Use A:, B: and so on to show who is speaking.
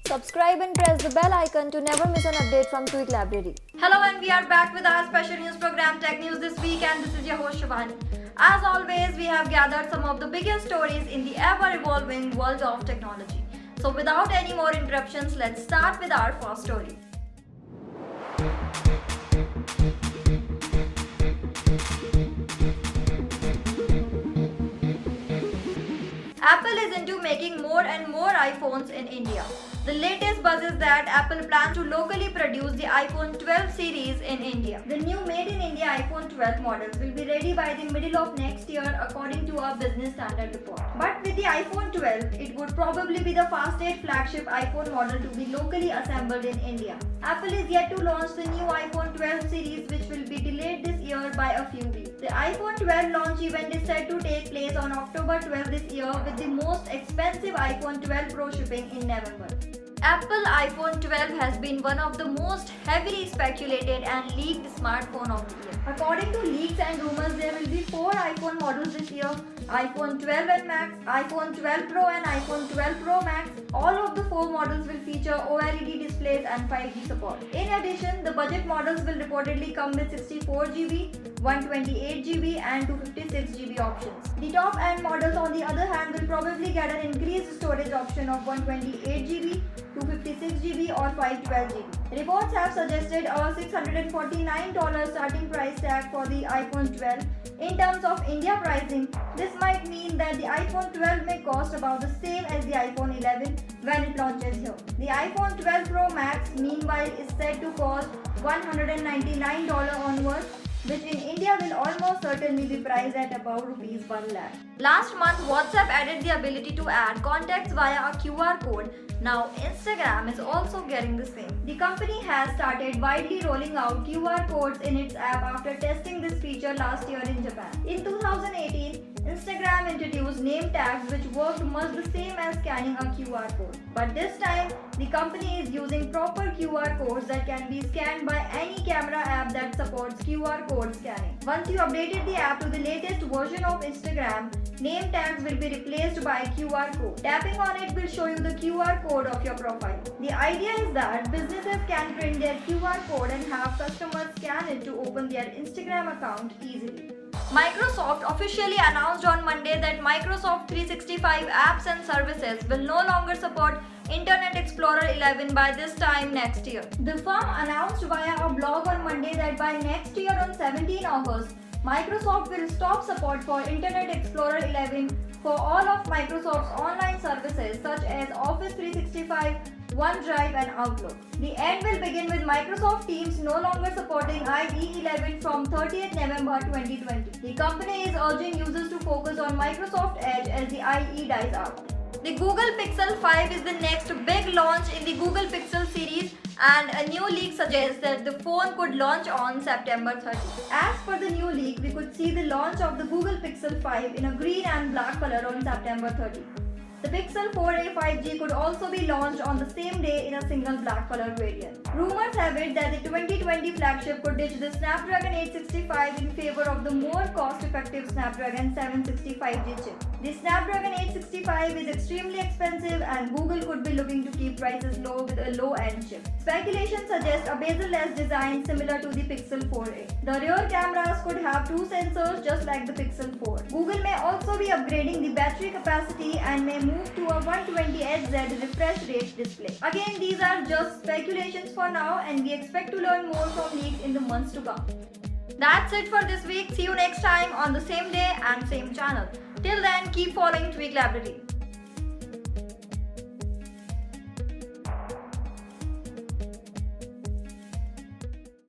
A: Subscribe and press the bell icon to never miss an update from Tweak Library.
B: Hello, and we are back with our special news program Tech News this week, and this is your host Shivani. As always, we have gathered some of the biggest stories in the ever-evolving world of technology. So without any more interruptions, let's start with our first story. Apple is into making more and more iPhones in India. The latest buzz is that Apple plans to locally produce the iPhone 12 series in India. The new made in India iPhone 12 models will be ready by the middle of next year according to a Business Standard report. But with the iPhone 12, it would probably be the fastest flagship iPhone model to be locally assembled in India. Apple is yet to launch the new iPhone 12 series, which will be delayed this year by a few weeks. The iPhone 12 launch event is set to take place on October 12 this year, with the most expensive iPhone 12 Pro shipping in November. Apple iPhone 12 has been one of the most heavily speculated and leaked smartphone of the year. According to leaks and rumors, there will be 4 iPhone models this year: iPhone 12 and Max, iPhone 12 Pro and iPhone 12 Pro Max. All of the 4 models will feature OLED displays and 5G support. In addition, the budget models will reportedly come with 64GB, 128GB and 256GB options. The top-end models, on the other hand, will probably get an increased storage option of 128GB, 256GB or 512GB. Reports have suggested a $649 starting price tag for the iPhone 12. In terms of India pricing, this might mean that the iPhone 12 may cost about the same as the iPhone 11 when it launches here. The iPhone 12 Pro Max, meanwhile, is said to cost $199 onwards, which in India will almost certainly be priced at about Rs 1 lakh. Last month, WhatsApp added the ability to add contacts via a QR code. Now, Instagram is also getting the same. The company has started widely rolling out QR codes in its app after testing this feature last year in Japan. In 2018, Instagram introduced name tags which worked much the same as scanning a QR code. But this time, the company is using proper QR codes that can be scanned by any camera app that supports QR code scanning. Once you updated the app to the latest version of Instagram, name tags will be replaced by a QR code. Tapping on it will show you the QR code of your profile. The idea is that businesses can print their QR code and have customers scan it to open their Instagram account easily. Microsoft officially announced on Monday that Microsoft 365 apps and services will no longer support Internet Explorer 11 by this time next year. The firm announced via a blog on Monday that by next year on 17 August, Microsoft will stop support for Internet Explorer 11 for all of Microsoft's online services such as Office 365, OneDrive and Outlook. The end will begin with Microsoft Teams no longer supporting IE 11 from 30th November 2020. The company is urging users to focus on Microsoft Edge as the IE dies out. The Google Pixel 5 is the next big launch in the Google Pixel series, and a new leak suggests that the phone could launch on September 30. As per the new leak, we could see the launch of the Google Pixel 5 in a green and black color on September 30. The Pixel 4a 5G could also be launched on the same day in a single black color variant. Rumors have it that the 2020 flagship could ditch the Snapdragon 865 in favor of the more cost-effective Snapdragon 765G chip. The Snapdragon 865 is extremely expensive, and Google could be looking to keep prices low with a low-end chip. Speculation suggests a bezel-less design similar to the Pixel 4a. The rear cameras could have 2 sensors just like the Pixel 4. Google may also be upgrading the battery capacity and may move to a 120Hz refresh rate display. Again, these are just speculations for now, and we expect to learn more from leaks in the months to come. That's it for this week. See you next time on the same day and same channel. Till then, keep following Tweak Library.